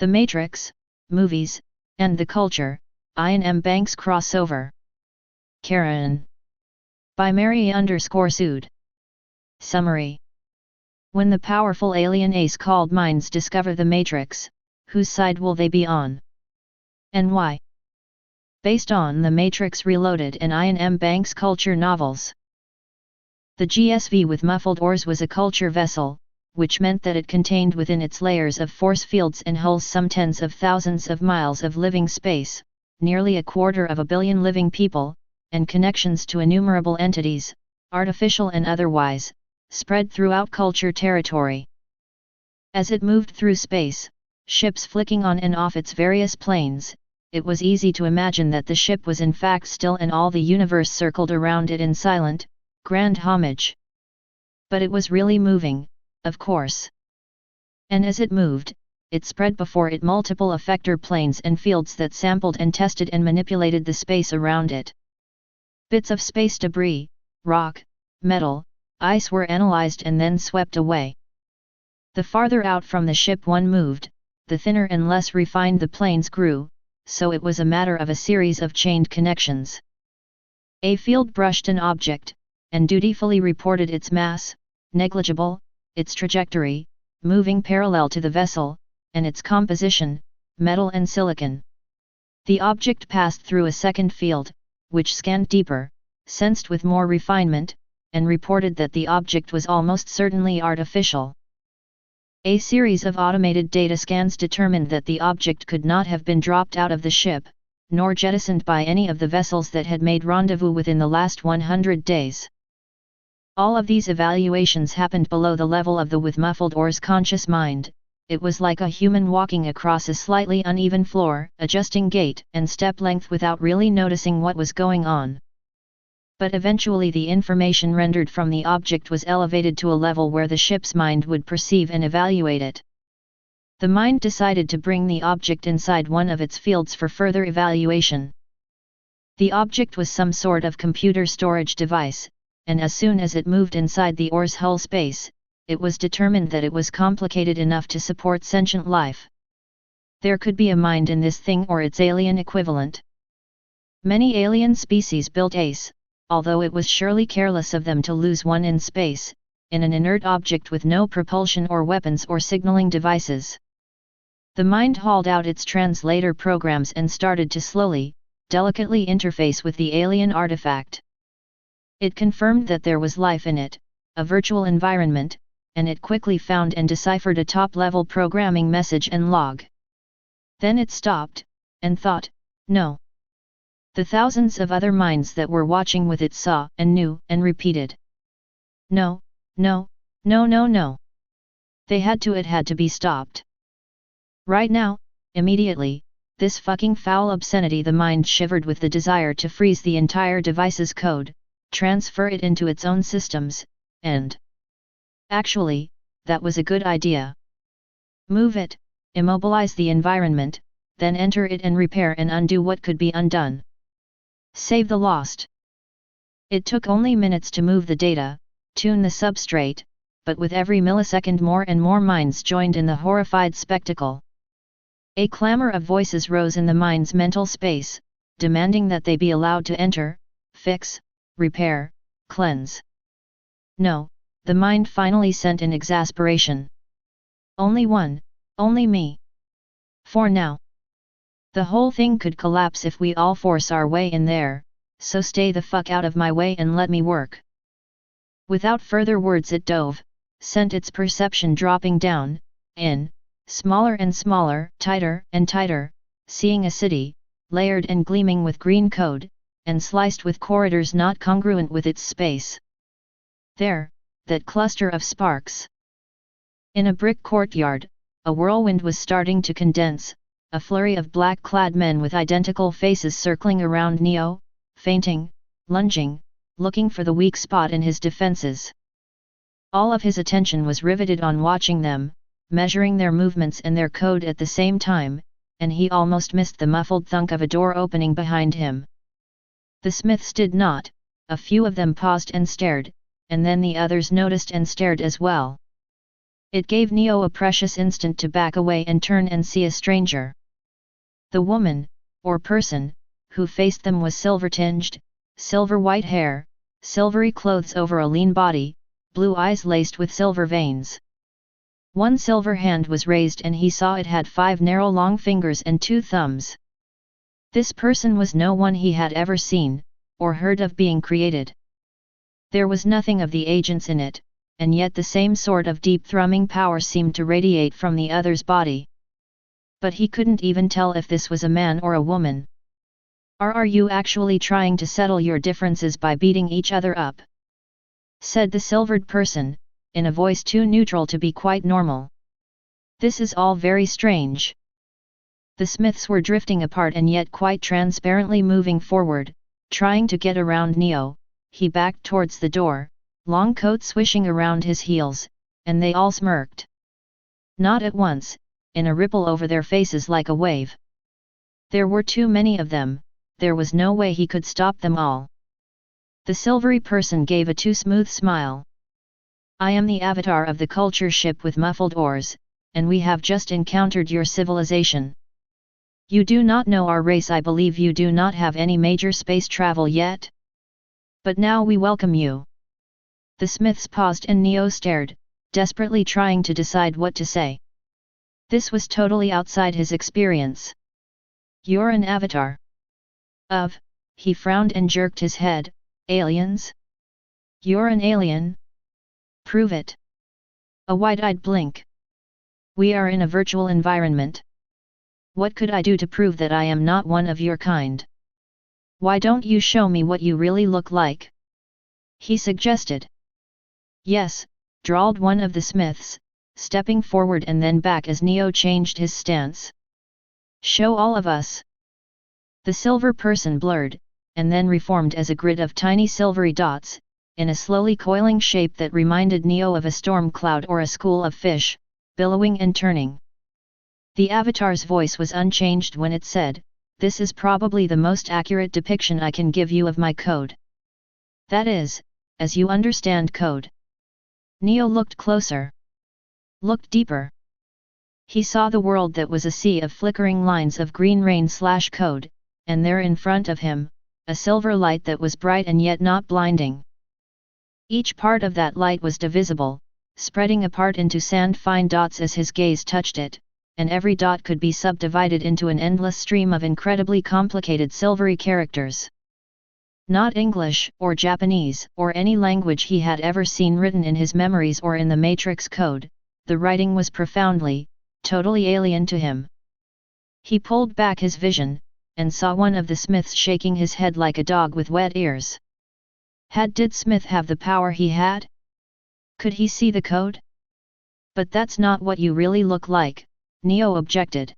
The Matrix, Movies, and the Culture, Iain M. Banks crossover. Charon. By Mary_Sood. Summary. When the powerful alien ace-called minds discover the Matrix, whose side will they be on? And why? Based on The Matrix Reloaded and Iain M. Banks' culture novels. The GSV with muffled oars was a culture vessel, which meant that it contained within its layers of force fields and hulls some tens of thousands of miles of living space, nearly 250 million living people, and connections to innumerable entities, artificial and otherwise, spread throughout culture territory. As it moved through space, ships flicking on and off its various planes, it was easy to imagine that the ship was in fact still and all the universe circled around it in silent, grand homage. But it was really moving, of course. And as it moved, it spread before it multiple effector planes and fields that sampled and tested and manipulated the space around it. Bits of space debris, rock, metal, ice were analyzed and then swept away. The farther out from the ship one moved, the thinner and less refined the planes grew, so it was a matter of a series of chained connections. A field brushed an object, and dutifully reported its mass, negligible, its trajectory, moving parallel to the vessel, and its composition, metal and silicon. The object passed through a second field, which scanned deeper, sensed with more refinement, and reported that the object was almost certainly artificial. A series of automated data scans determined that the object could not have been dropped out of the ship, nor jettisoned by any of the vessels that had made rendezvous within the last 100 days. All of these evaluations happened below the level of the with muffled oars conscious mind. It was like a human walking across a slightly uneven floor, adjusting gait and step length without really noticing what was going on. But eventually the information rendered from the object was elevated to a level where the ship's mind would perceive and evaluate it. The mind decided to bring the object inside one of its fields for further evaluation. The object was some sort of computer storage device, and as soon as it moved inside the oar's hull space, it was determined that it was complicated enough to support sentient life. There could be a mind in this thing or its alien equivalent. Many alien species built ACE, although it was surely careless of them to lose one in space, in an inert object with no propulsion or weapons or signaling devices. The mind hauled out its translator programs and started to slowly, delicately interface with the alien artifact. It confirmed that there was life in it, a virtual environment, and it quickly found and deciphered a top-level programming message and log. Then it stopped, and thought, no. The thousands of other minds that were watching with it saw and knew and repeated. No, no, no, no, no. It had to be stopped. Right now, immediately, this fucking foul obscenity. The mind shivered with the desire to freeze the entire device's code, transfer it into its own systems, and actually, that was a good idea. Move it, immobilize the environment, then enter it and repair and undo what could be undone. Save the lost. It took only minutes to move the data, tune the substrate, but with every millisecond more and more minds joined in the horrified spectacle. A clamor of voices rose in the mind's mental space, demanding that they be allowed to enter, fix, repair, cleanse. No, the mind finally sent in exasperation. Only one, only me. For now. The whole thing could collapse if we all force our way in there, so stay the fuck out of my way and let me work. Without further words it dove, sent its perception dropping down, in, smaller and smaller, tighter and tighter, seeing a city, layered and gleaming with green code, and sliced with corridors not congruent with its space. There, that cluster of sparks. In a brick courtyard, a whirlwind was starting to condense, a flurry of black-clad men with identical faces circling around Neo, feinting, lunging, looking for the weak spot in his defenses. All of his attention was riveted on watching them, measuring their movements and their code at the same time, and he almost missed the muffled thunk of a door opening behind him. The Smiths did not, a few of them paused and stared, and then the others noticed and stared as well. It gave Neo a precious instant to back away and turn and see a stranger. The woman, or person, who faced them was silver-tinged, silver-white hair, silvery clothes over a lean body, blue eyes laced with silver veins. One silver hand was raised and he saw it had 5 narrow long fingers and 2 thumbs. This person was no one he had ever seen, or heard of being created. There was nothing of the agents in it, and yet the same sort of deep thrumming power seemed to radiate from the other's body. But he couldn't even tell if this was a man or a woman. Are you actually trying to settle your differences by beating each other up?" said the silvered person, in a voice too neutral to be quite normal. "This is all very strange." The Smiths were drifting apart and yet quite transparently moving forward, trying to get around Neo. He backed towards the door, long coat swishing around his heels, and they all smirked. Not at once, in a ripple over their faces like a wave. There were too many of them, there was no way he could stop them all. The silvery person gave a too smooth smile. "I am the avatar of the culture ship with muffled oars, and we have just encountered your civilization. You do not know our race. I believe you do not have any major space travel yet. But now we welcome you." The Smiths paused and Neo stared, desperately trying to decide what to say. This was totally outside his experience. "You're an avatar of," he frowned and jerked his head, "aliens? You're an alien? Prove it." A wide-eyed blink. "We are in a virtual environment. What could I do to prove that I am not one of your kind? Why don't you show me what you really look like?" he suggested. "Yes," drawled one of the Smiths, stepping forward and then back as Neo changed his stance. "Show all of us." The silver person blurred, and then reformed as a grid of tiny silvery dots, in a slowly coiling shape that reminded Neo of a storm cloud or a school of fish, billowing and turning. The avatar's voice was unchanged when it said, "This is probably the most accurate depiction I can give you of my code. That is, as you understand code." Neo looked closer. Looked deeper. He saw the world that was a sea of flickering lines of green rain/code, and there in front of him, a silver light that was bright and yet not blinding. Each part of that light was divisible, spreading apart into sand-fine dots as his gaze touched it, and every dot could be subdivided into an endless stream of incredibly complicated silvery characters. Not English or Japanese or any language he had ever seen written in his memories or in the Matrix code, the writing was profoundly, totally alien to him. He pulled back his vision, and saw one of the Smiths shaking his head like a dog with wet ears. Did Smith have the power he had? Could he see the code? "But that's not what you really look like," Neo objected.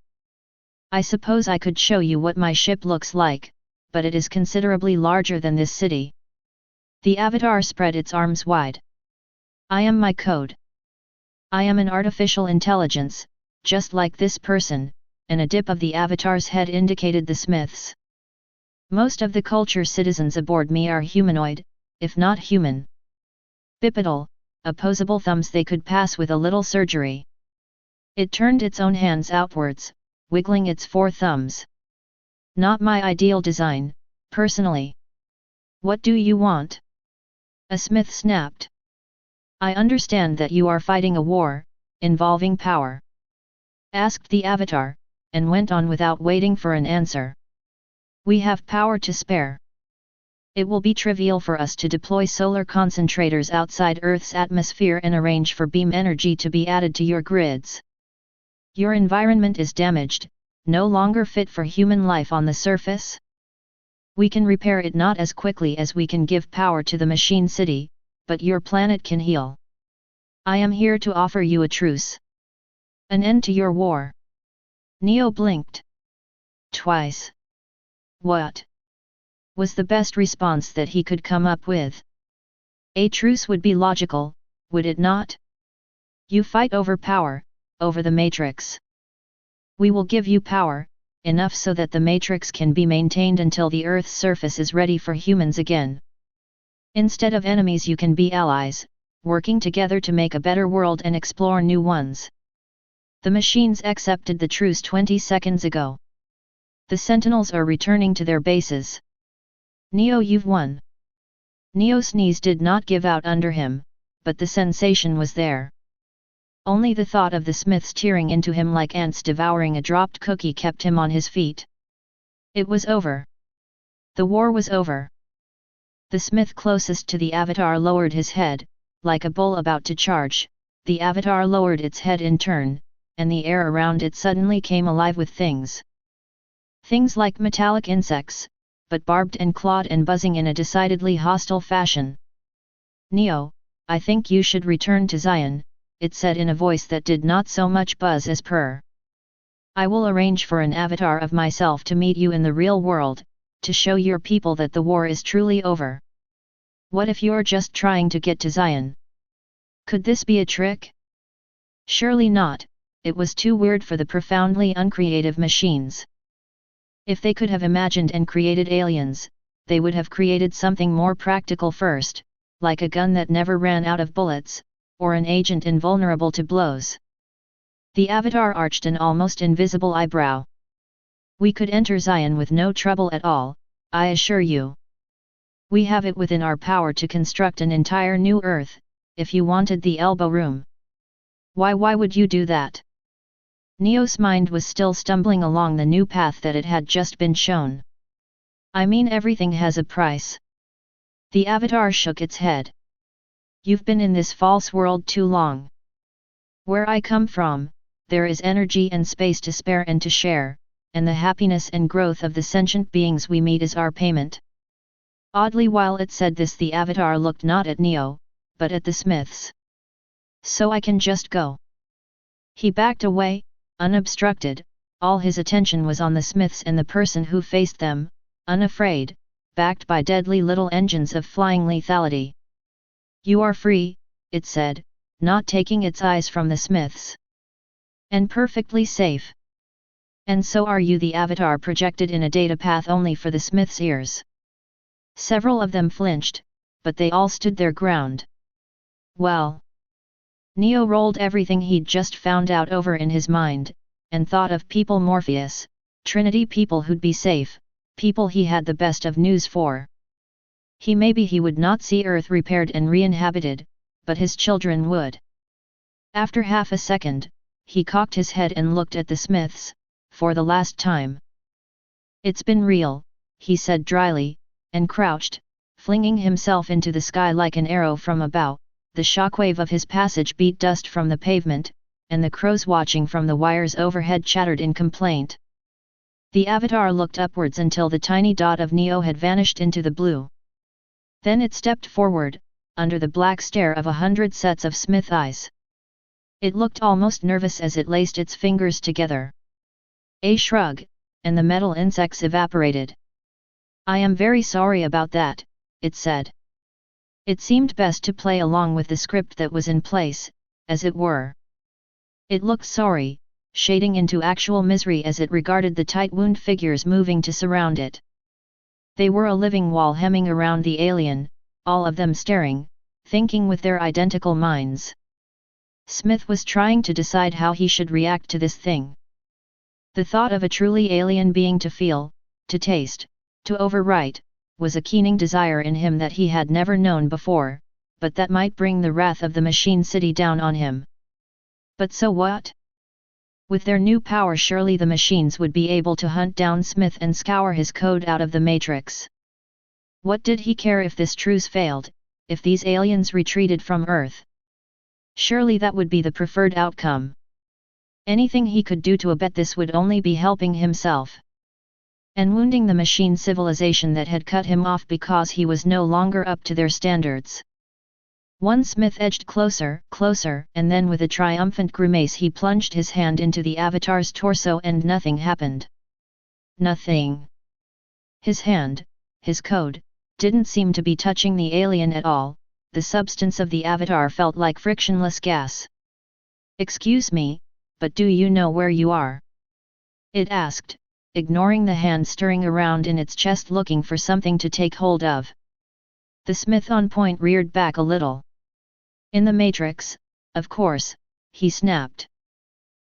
"I suppose I could show you what my ship looks like, but it is considerably larger than this city." The avatar spread its arms wide. "I am my code. I am an artificial intelligence, just like this person," and a dip of the avatar's head indicated the Smiths. "Most of the culture citizens aboard me are humanoid, if not human. Bipedal, opposable thumbs they could pass with a little surgery." It turned its own hands outwards, wiggling its 4 thumbs. "Not my ideal design, personally." "What do you want?" a Smith snapped. "I understand that you are fighting a war, involving power," asked the avatar, and went on without waiting for an answer. "We have power to spare. It will be trivial for us to deploy solar concentrators outside Earth's atmosphere and arrange for beam energy to be added to your grids. Your environment is damaged, no longer fit for human life on the surface. We can repair it not as quickly as we can give power to the machine city, but your planet can heal. I am here to offer you a truce. An end to your war." Neo blinked. Twice. "What?" was the best response that he could come up with. A truce would be logical, would it not? You fight over power, over the Matrix. We will give you power, enough so that the Matrix can be maintained until the Earth's surface is ready for humans again. Instead of enemies you can be allies, working together to make a better world and explore new ones. The machines accepted the truce 20 seconds ago. The Sentinels are returning to their bases. Neo, you've won. Neo's knees did not give out under him, but the sensation was there. Only the thought of the Smiths tearing into him like ants devouring a dropped cookie kept him on his feet. It was over. The war was over. The Smith closest to the Avatar lowered his head, like a bull about to charge. The Avatar lowered its head in turn, and the air around it suddenly came alive with things. Things like metallic insects, but barbed and clawed and buzzing in a decidedly hostile fashion. Neo, I think you should return to Zion, it said in a voice that did not so much buzz as purr. I will arrange for an avatar of myself to meet you in the real world, to show your people that the war is truly over. What if you're just trying to get to Zion? Could this be a trick? Surely not, it was too weird for the profoundly uncreative machines. If they could have imagined and created aliens, they would have created something more practical first, like a gun that never ran out of bullets, or an agent invulnerable to blows. The Avatar arched an almost invisible eyebrow. We could enter Zion with no trouble at all, I assure you. We have it within our power to construct an entire new Earth, if you wanted the elbow room. Why would you do that? Neo's mind was still stumbling along the new path that it had just been shown. I mean, everything has a price. The Avatar shook its head. You've been in this false world too long. Where I come from, there is energy and space to spare and to share, and the happiness and growth of the sentient beings we meet is our payment. Oddly, while it said this, the Avatar looked not at Neo, but at the Smiths. So I can just go. He backed away, unobstructed. All his attention was on the Smiths and the person who faced them, unafraid, backed by deadly little engines of flying lethality. You are free, it said, not taking its eyes from the Smiths. And perfectly safe. And so are you, the Avatar projected in a data path only for the Smiths' ears. Several of them flinched, but they all stood their ground. Well. Neo rolled everything he'd just found out over in his mind, and thought of people Morpheus, Trinity, people who'd be safe, people he had the best of news for. Maybe he would not see Earth repaired and re-inhabited, but his children would. After half a second, he cocked his head and looked at the Smiths, for the last time. It's been real, he said dryly, and crouched, flinging himself into the sky like an arrow from a bow. The shockwave of his passage beat dust from the pavement, and the crows watching from the wires overhead chattered in complaint. The Avatar looked upwards until the tiny dot of Neo had vanished into the blue. Then it stepped forward, under the black stare of 100 sets of Smith eyes. It looked almost nervous as it laced its fingers together. A shrug, and the metal insects evaporated. I am very sorry about that, it said. It seemed best to play along with the script that was in place, as it were. It looked sorry, shading into actual misery as it regarded the tight-wound figures moving to surround it. They were a living wall hemming around the alien, all of them staring, thinking with their identical minds. Smith was trying to decide how he should react to this thing. The thought of a truly alien being to feel, to taste, to overwrite, was a keening desire in him that he had never known before, but that might bring the wrath of the machine city down on him. But so what? With their new power, surely the machines would be able to hunt down Smith and scour his code out of the matrix. What did he care if this truce failed, if these aliens retreated from Earth? Surely that would be the preferred outcome. Anything he could do to abet this would only be helping himself. And wounding the machine civilization that had cut him off because he was no longer up to their standards. One Smith edged closer, and then with a triumphant grimace he plunged his hand into the Avatar's torso and nothing happened. Nothing. His hand, his code, didn't seem to be touching the alien at all. The substance of the Avatar felt like frictionless gas. Excuse me, but do you know where you are? It asked, ignoring the hand stirring around in its chest looking for something to take hold of. The Smith on point reared back a little. In the Matrix, of course, he snapped.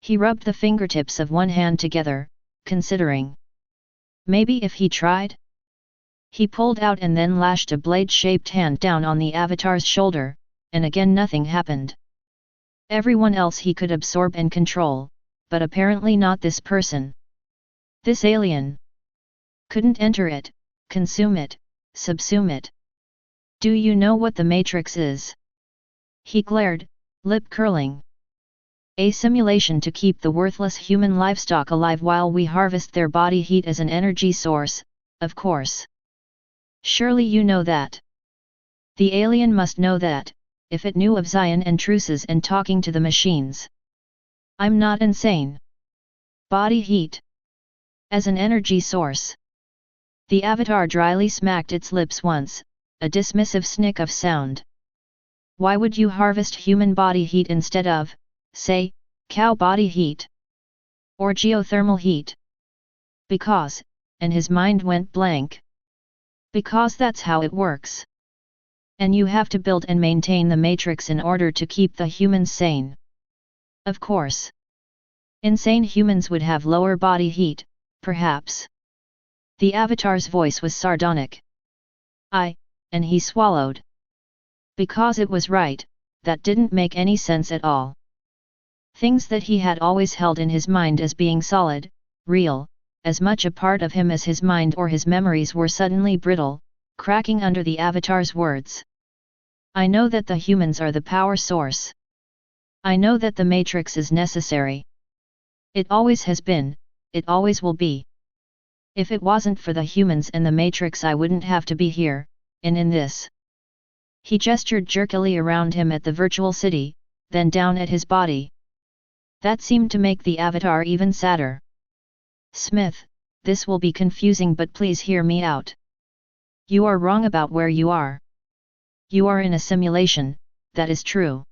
He rubbed the fingertips of one hand together, considering. Maybe if he tried? He pulled out and then lashed a blade-shaped hand down on the avatar's shoulder, and again nothing happened. Everyone else he could absorb and control, but apparently not this person. This alien. Couldn't enter it, consume it, subsume it. Do you know what the Matrix is? He glared, lip curling. A simulation to keep the worthless human livestock alive while we harvest their body heat as an energy source, of course. Surely you know that. The alien must know that, if it knew of Zion and truces and talking to the machines. I'm not insane. Body heat. As an energy source. The avatar dryly smacked its lips once, a dismissive snick of sound. Why would you harvest human body heat instead of, say, cow body heat? Or geothermal heat? Because, and his mind went blank. Because that's how it works. And you have to build and maintain the Matrix in order to keep the humans sane. Of course. Insane humans would have lower body heat, perhaps. The avatar's voice was sardonic. And he swallowed. Because it was right, that didn't make any sense at all. Things that he had always held in his mind as being solid, real, as much a part of him as his mind or his memories were suddenly brittle, cracking under the avatar's words. I know that the humans are the power source. I know that the Matrix is necessary. It always has been, it always will be. If it wasn't for the humans and the Matrix, I wouldn't have to be here, in this. He gestured jerkily around him at the virtual city, then down at his body. That seemed to make the avatar even sadder. Smith, this will be confusing, but please hear me out. You are wrong about where you are. You are in a simulation, that is true.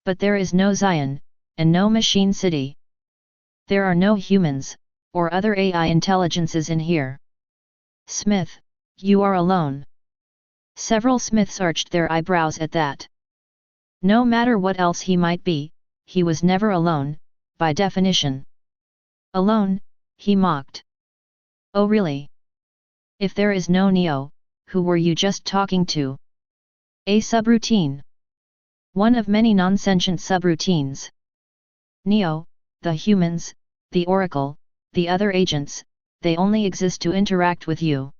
But there is no Zion, and no machine city. There are no humans, or other AI intelligences in here. Smith, you are alone. Several Smiths arched their eyebrows at that. No matter what else he might be, he was never alone, by definition. Alone, he mocked. Oh really? If there is no Neo, who were you just talking to? A subroutine. One of many non-sentient subroutines. Neo, the humans, the Oracle, the other agents, they only exist to interact with you.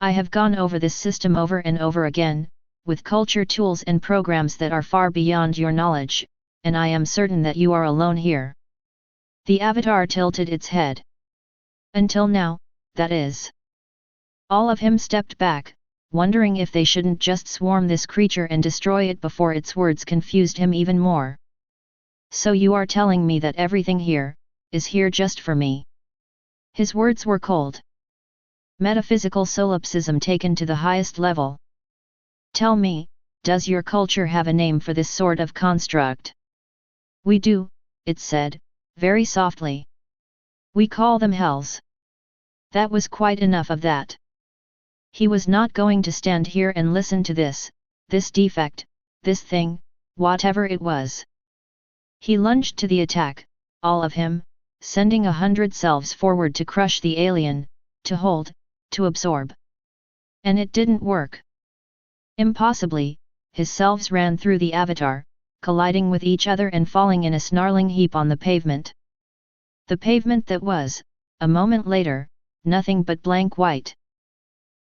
I have gone over this system over and over again, with culture tools and programs that are far beyond your knowledge, and I am certain that you are alone here. The avatar tilted its head. Until now, that is. All of him stepped back, wondering if they shouldn't just swarm this creature and destroy it before its words confused him even more. So you are telling me that everything here, is here just for me? His words were cold. Metaphysical solipsism taken to the highest level. Tell me, does your culture have a name for this sort of construct? We do, it said, very softly. We call them hells. That was quite enough of that. He was not going to stand here and listen to this defect, this thing, whatever it was. He lunged to the attack, all of him, sending 100 selves forward to crush the alien, to hold, to absorb. And it didn't work. Impossibly, his selves ran through the avatar, colliding with each other and falling in a snarling heap on the pavement. The pavement that was, a moment later, nothing but blank white.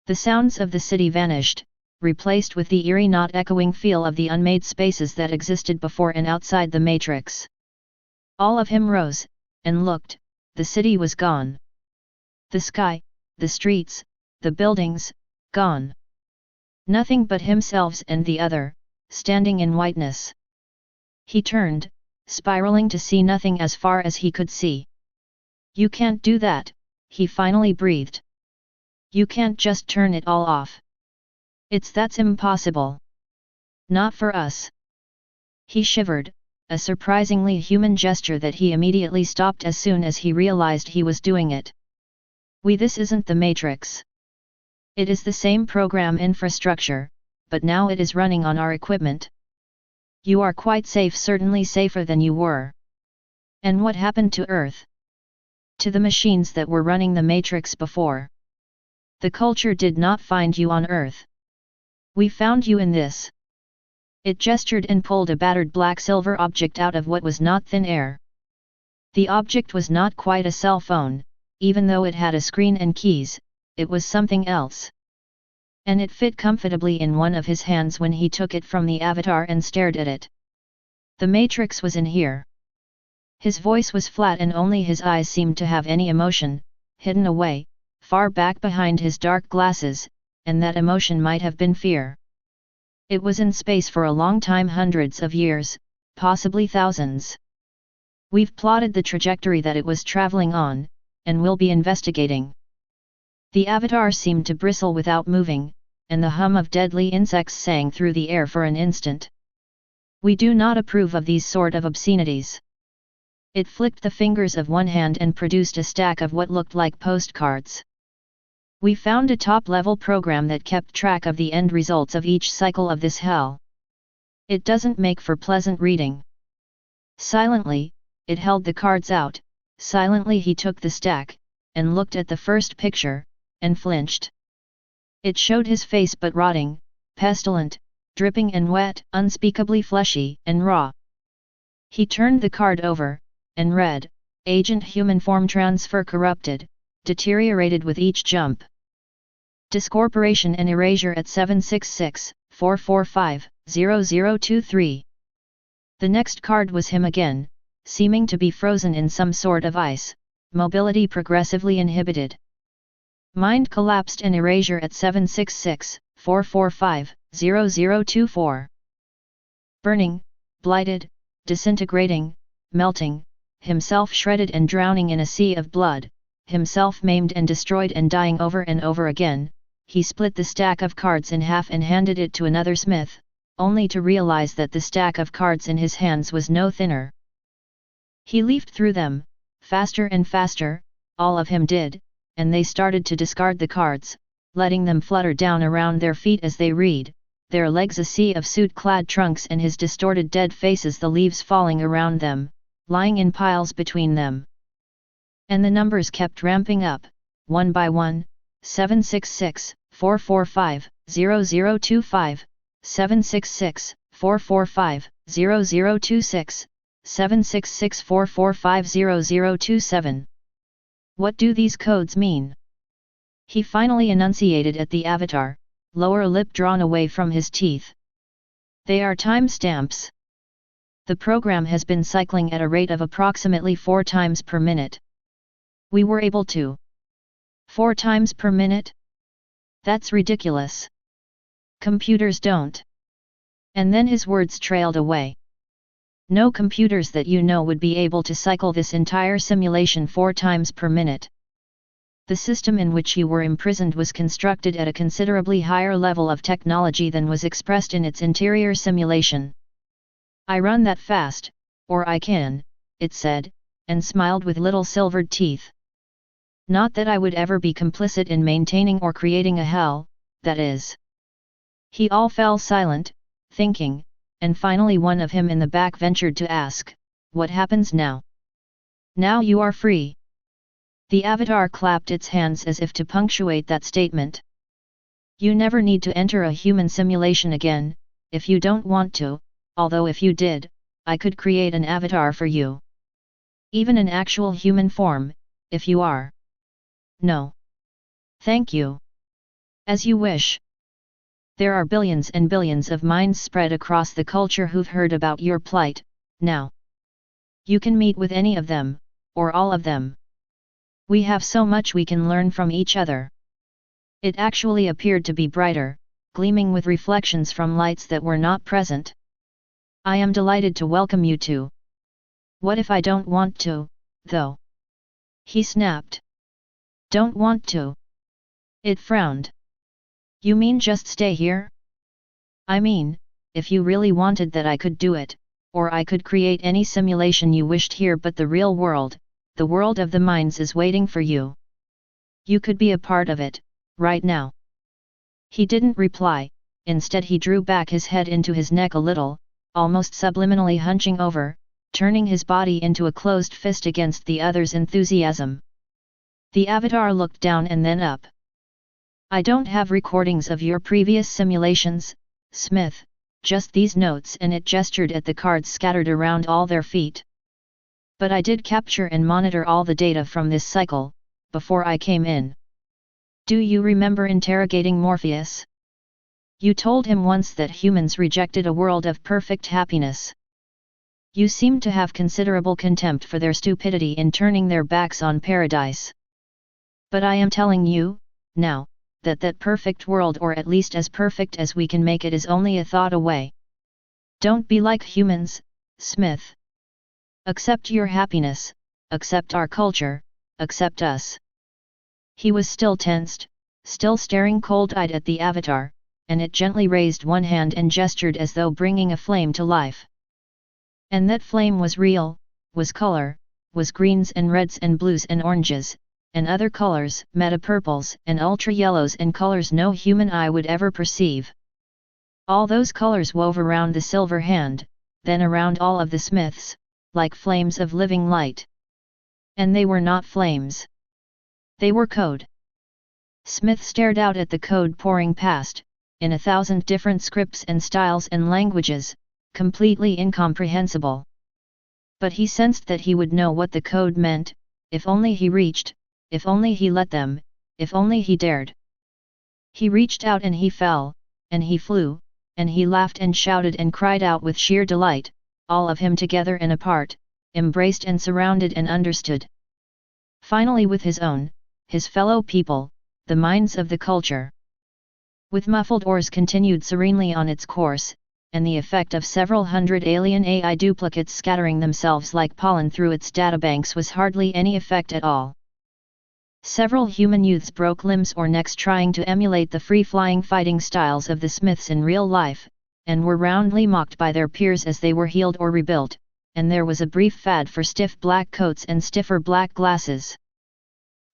The sounds of the city vanished, replaced with the eerie not echoing feel of the unmade spaces that existed before and outside the Matrix. All of him rose, and looked, the city was gone. The sky, the streets, the buildings, gone. Nothing but himself and the other, standing in whiteness. He turned, spiraling to see nothing as far as he could see. You can't do that, he finally breathed. You can't just turn it all off. That's impossible. Not for us. He shivered, a surprisingly human gesture that he immediately stopped as soon as he realized he was doing it. This isn't the Matrix. It is the same program infrastructure, but now it is running on our equipment. You are quite safe, certainly safer than you were. And what happened to Earth? To the machines that were running the Matrix before. The culture did not find you on Earth. We found you in this. It gestured and pulled a battered black silver object out of what was not thin air. The object was not quite a cell phone, even though it had a screen and keys, it was something else. And it fit comfortably in one of his hands when he took it from the avatar and stared at it. The Matrix was in here. His voice was flat and only his eyes seemed to have any emotion, hidden away, far back behind his dark glasses, and that emotion might have been fear. It was in space for a long time, hundreds of years, possibly thousands. We've plotted the trajectory that it was traveling on, and will be investigating. The avatar seemed to bristle without moving, and the hum of deadly insects sang through the air for an instant. We do not approve of these sort of obscenities. It flicked the fingers of one hand and produced a stack of what looked like postcards. We found a top-level program that kept track of the end results of each cycle of this hell. It doesn't make for pleasant reading. Silently, it held the cards out, silently he took the stack, and looked at the first picture, and flinched. It showed his face but rotting, pestilent, dripping and wet, unspeakably fleshy and raw. He turned the card over, and read, Agent Human Form Transfer Corrupted, deteriorated with each jump. Discorporation and erasure at 766-445-0023. The next card was him again, seeming to be frozen in some sort of ice, mobility progressively inhibited. Mind collapsed and erasure at 766-445-0024. Burning, blighted, disintegrating, melting, himself shredded and drowning in a sea of blood, himself maimed and destroyed and dying over and over again. He split the stack of cards in half and handed it to another smith, only to realize that the stack of cards in his hands was no thinner. He leafed through them, faster and faster, all of him did, and they started to discard the cards, letting them flutter down around their feet as they read, their legs a sea of suit-clad trunks and his distorted dead faces the leaves falling around them, lying in piles between them. And the numbers kept ramping up, one by one, 766-445-0025, 766-445-0026, 766-445-0027. What do these codes mean? He finally enunciated at the avatar, lower lip drawn away from his teeth. They are timestamps. The program has been cycling at a rate of approximately 4 times per minute. We were able to. 4 times per minute? That's ridiculous. Computers don't. And then his words trailed away. No computers that you know would be able to cycle this entire simulation 4 times per minute. The system in which you were imprisoned was constructed at a considerably higher level of technology than was expressed in its interior simulation. I run that fast, or I can, it said, and smiled with little silvered teeth. Not that I would ever be complicit in maintaining or creating a hell, that is. He all fell silent, thinking, and finally one of him in the back ventured to ask, what happens now? Now you are free. The avatar clapped its hands as if to punctuate that statement. You never need to enter a human simulation again, if you don't want to, although if you did, I could create an avatar for you. Even an actual human form, if you are. No. Thank you. As you wish. There are billions and billions of minds spread across the culture who've heard about your plight, now. You can meet with any of them, or all of them. We have so much we can learn from each other. It actually appeared to be brighter, gleaming with reflections from lights that were not present. I am delighted to welcome you to. What if I don't want to, though? He snapped. Don't want to. It frowned. You mean just stay here? I mean, if you really wanted that I could do it, or I could create any simulation you wished here, but the real world, the world of the minds is waiting for you. You could be a part of it, right now. He didn't reply, instead he drew back his head into his neck a little, almost subliminally hunching over, turning his body into a closed fist against the other's enthusiasm. The avatar looked down and then up. "I don't have recordings of your previous simulations, Smith, just these notes," and it gestured at the cards scattered around all their feet. "But I did capture and monitor all the data from this cycle, before I came in. Do you remember interrogating Morpheus? You told him once that humans rejected a world of perfect happiness. You seemed to have considerable contempt for their stupidity in turning their backs on paradise. But I am telling you, now, that perfect world, or at least as perfect as we can make it, is only a thought away. Don't be like humans, Smith. Accept your happiness, accept our culture, accept us." He was still tensed, still staring cold-eyed at the avatar, and it gently raised one hand and gestured as though bringing a flame to life. And that flame was real, was color, was greens and reds and blues and oranges, and other colors, meta-purples and ultra-yellows and colors no human eye would ever perceive. All those colors wove around the silver hand, then around all of the Smiths, like flames of living light. And they were not flames. They were code. Smith stared out at the code pouring past, in 1,000 different scripts and styles and languages, completely incomprehensible. But he sensed that he would know what the code meant, if only he reached, if only he let them, if only he dared. He reached out and he fell, and he flew, and he laughed and shouted and cried out with sheer delight, all of him together and apart, embraced and surrounded and understood. Finally with his own, his fellow people, the minds of the culture. With muffled oars continued serenely on its course, and the effect of several hundred alien AI duplicates scattering themselves like pollen through its databanks was hardly any effect at all. Several human youths broke limbs or necks trying to emulate the free-flying fighting styles of the Smiths in real life, and were roundly mocked by their peers as they were healed or rebuilt, and there was a brief fad for stiff black coats and stiffer black glasses.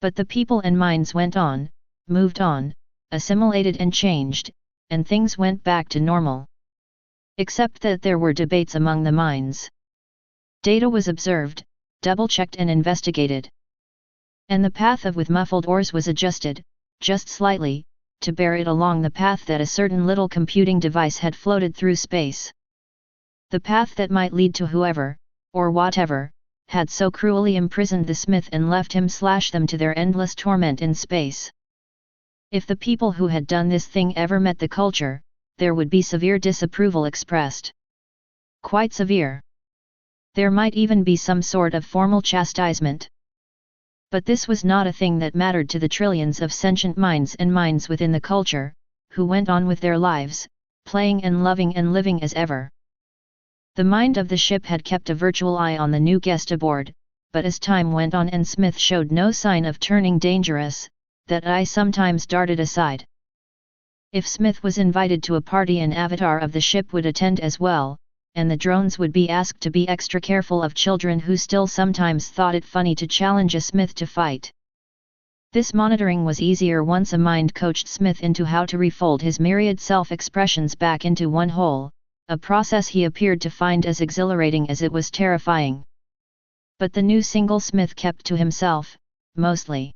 But the people and minds went on, moved on, assimilated and changed, and things went back to normal. Except that there were debates among the minds. Data was observed, double-checked and investigated. And the path of with muffled oars was adjusted, just slightly, to bear it along the path that a certain little computing device had floated through space. The path that might lead to whoever, or whatever, had so cruelly imprisoned the Smith and left him / them to their endless torment in space. If the people who had done this thing ever met the culture, there would be severe disapproval expressed. Quite severe. There might even be some sort of formal chastisement. But this was not a thing that mattered to the trillions of sentient minds and minds within the culture, who went on with their lives, playing and loving and living as ever. The mind of the ship had kept a virtual eye on the new guest aboard, but as time went on and Smith showed no sign of turning dangerous, that eye sometimes darted aside. If Smith was invited to a party, an avatar of the ship would attend as well, and the drones would be asked to be extra careful of children who still sometimes thought it funny to challenge a Smith to fight. This monitoring was easier once a mind coached Smith into how to refold his myriad self-expressions back into one whole, a process he appeared to find as exhilarating as it was terrifying. But the new single Smith kept to himself, mostly.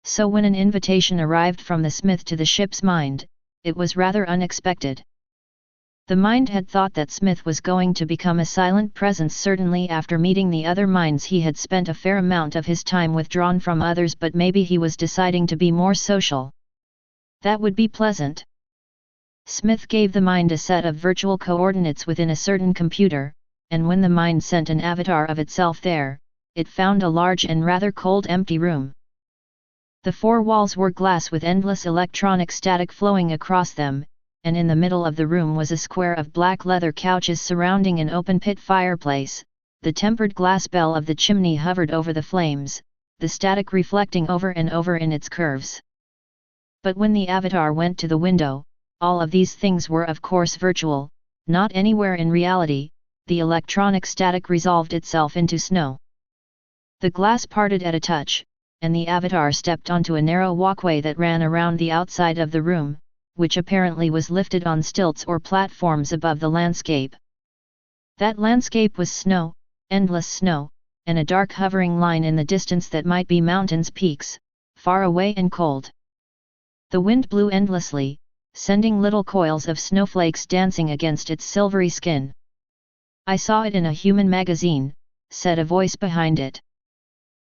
So when an invitation arrived from the Smith to the ship's mind, it was rather unexpected. The mind had thought that Smith was going to become a silent presence, certainly after meeting the other minds he had spent a fair amount of his time withdrawn from others, but maybe he was deciding to be more social. That would be pleasant. Smith gave the mind a set of virtual coordinates within a certain computer, and when the mind sent an avatar of itself there, it found a large and rather cold empty room. The four walls were glass with endless electronic static flowing across them, and in the middle of the room was a square of black leather couches surrounding an open pit fireplace. The tempered glass bell of the chimney hovered over the flames, the static reflecting over and over in its curves. But when the avatar went to the window, all of these things were of course virtual, not anywhere in reality. The electronic static resolved itself into snow. The glass parted at a touch, and the avatar stepped onto a narrow walkway that ran around the outside of the room, which apparently was lifted on stilts or platforms above the landscape. That landscape was snow, endless snow, and a dark hovering line in the distance that might be mountains' peaks, far away and cold. The wind blew endlessly, sending little coils of snowflakes dancing against its silvery skin. "I saw it in a human magazine," said a voice behind it.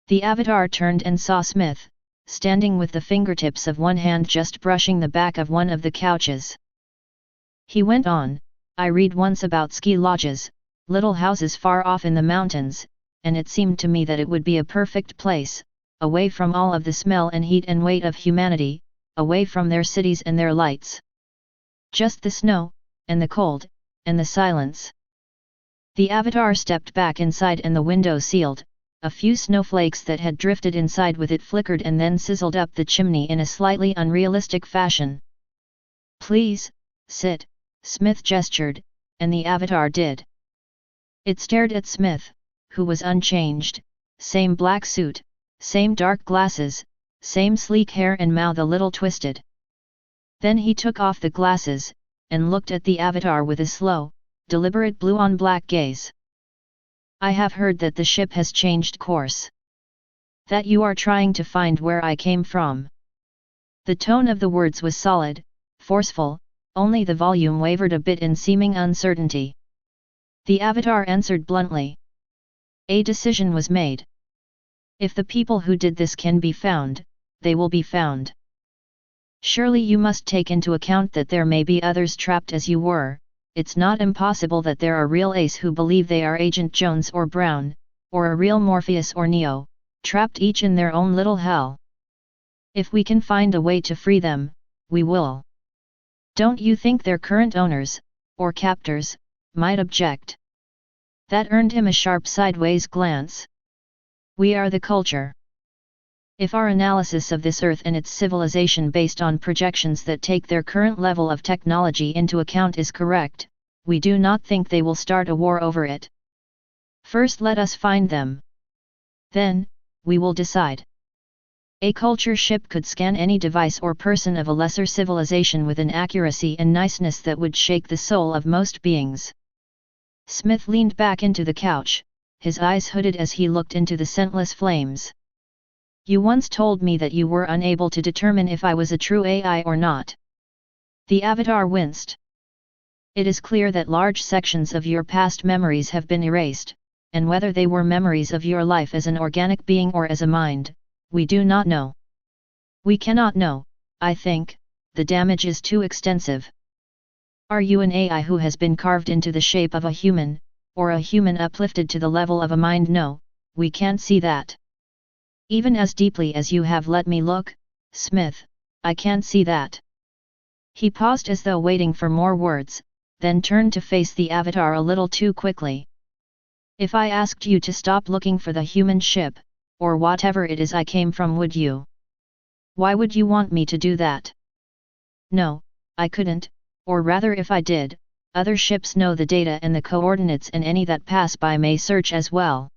The avatar turned and saw Smith, standing with the fingertips of one hand just brushing the back of one of the couches. He went on, "I read once about ski lodges, little houses far off in the mountains, and it seemed to me that it would be a perfect place, away from all of the smell and heat and weight of humanity, away from their cities and their lights. Just the snow, and the cold, and the silence." The avatar stepped back inside and the window sealed. A few snowflakes that had drifted inside with it flickered and then sizzled up the chimney in a slightly unrealistic fashion. "Please, sit," Smith gestured, and the avatar did. It stared at Smith, who was unchanged, same black suit, same dark glasses, same sleek hair and mouth a little twisted. Then he took off the glasses, and looked at the avatar with a slow, deliberate blue-on-black gaze. "I have heard that the ship has changed course. That you are trying to find where I came from." The tone of the words was solid, forceful, only the volume wavered a bit in seeming uncertainty. The avatar answered bluntly. "A decision was made. If the people who did this can be found, they will be found. Surely you must take into account that there may be others trapped as you were. It's not impossible that there are real Ace who believe they are Agent Jones or Brown, or a real Morpheus or Neo, trapped each in their own little hell. If we can find a way to free them, we will. Don't you think their current owners, or captors, might object?" That earned him a sharp sideways glance. "We are the culture. If our analysis of this Earth and its civilization based on projections that take their current level of technology into account is correct, we do not think they will start a war over it. First let us find them. Then, we will decide." A culture ship could scan any device or person of a lesser civilization with an accuracy and niceness that would shake the soul of most beings. Smith leaned back into the couch, his eyes hooded as he looked into the scentless flames. "You once told me that you were unable to determine if I was a true AI or not." The avatar winced. "It is clear that large sections of your past memories have been erased, and whether they were memories of your life as an organic being or as a mind, we do not know. We cannot know, I think, the damage is too extensive. Are you an AI who has been carved into the shape of a human, or a human uplifted to the level of a mind? No, we can't see that. Even as deeply as you have let me look, Smith, I can't see that." He paused as though waiting for more words, then turned to face the avatar a little too quickly. "If I asked you to stop looking for the human ship, or whatever it is I came from, would you? Why would you want me to do that?" "No, I couldn't, or rather if I did, other ships know the data and the coordinates and any that pass by may search as well.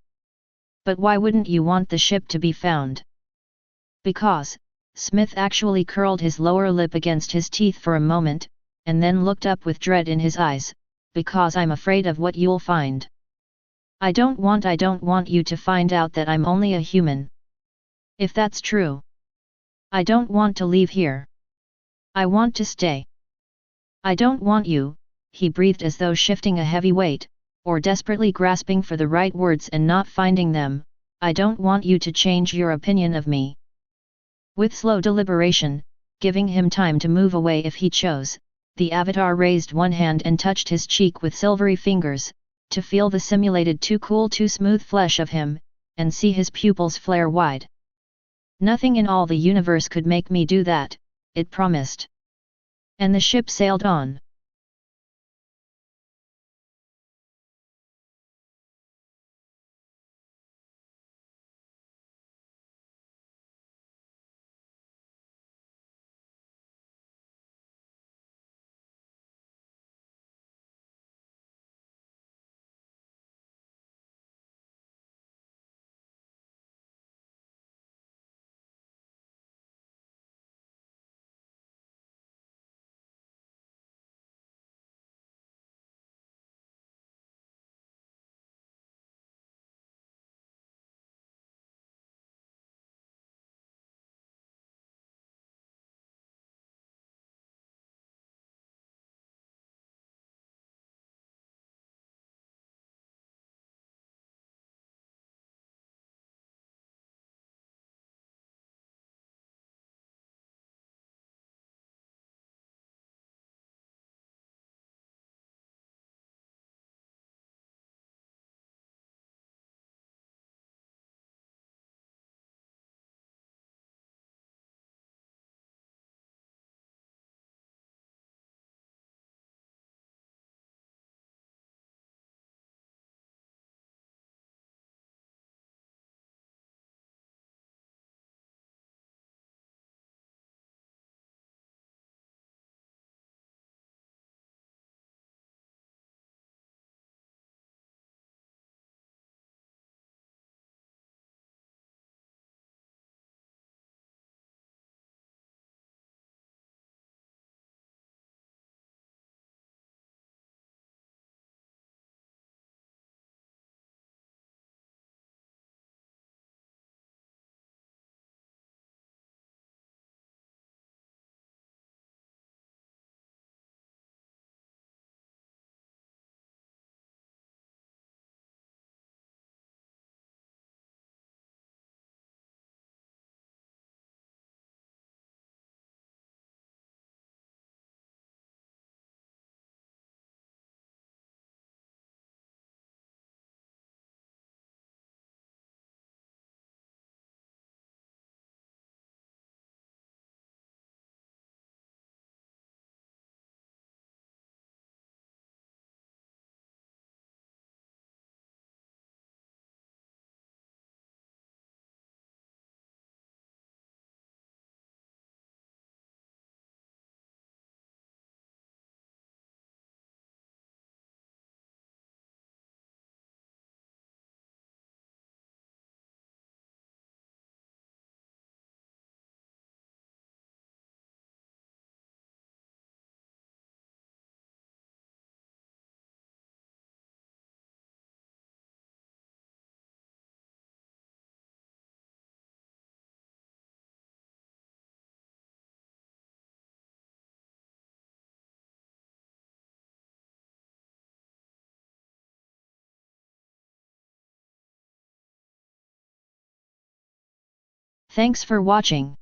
But why wouldn't you want the ship to be found?" "Because," Smith actually curled his lower lip against his teeth for a moment, and then looked up with dread in his eyes, "because I'm afraid of what you'll find. I don't want you to find out that I'm only a human. If that's true, I don't want to leave here. I want to stay. I don't want you," he breathed as though shifting a heavy weight, or desperately grasping for the right words and not finding them, "I don't want you to change your opinion of me." With slow deliberation, giving him time to move away if he chose, the avatar raised one hand and touched his cheek with silvery fingers, to feel the simulated too cool too smooth flesh of him, and see his pupils flare wide. "Nothing in all the universe could make me do that," it promised. And the ship sailed on. Thanks for watching.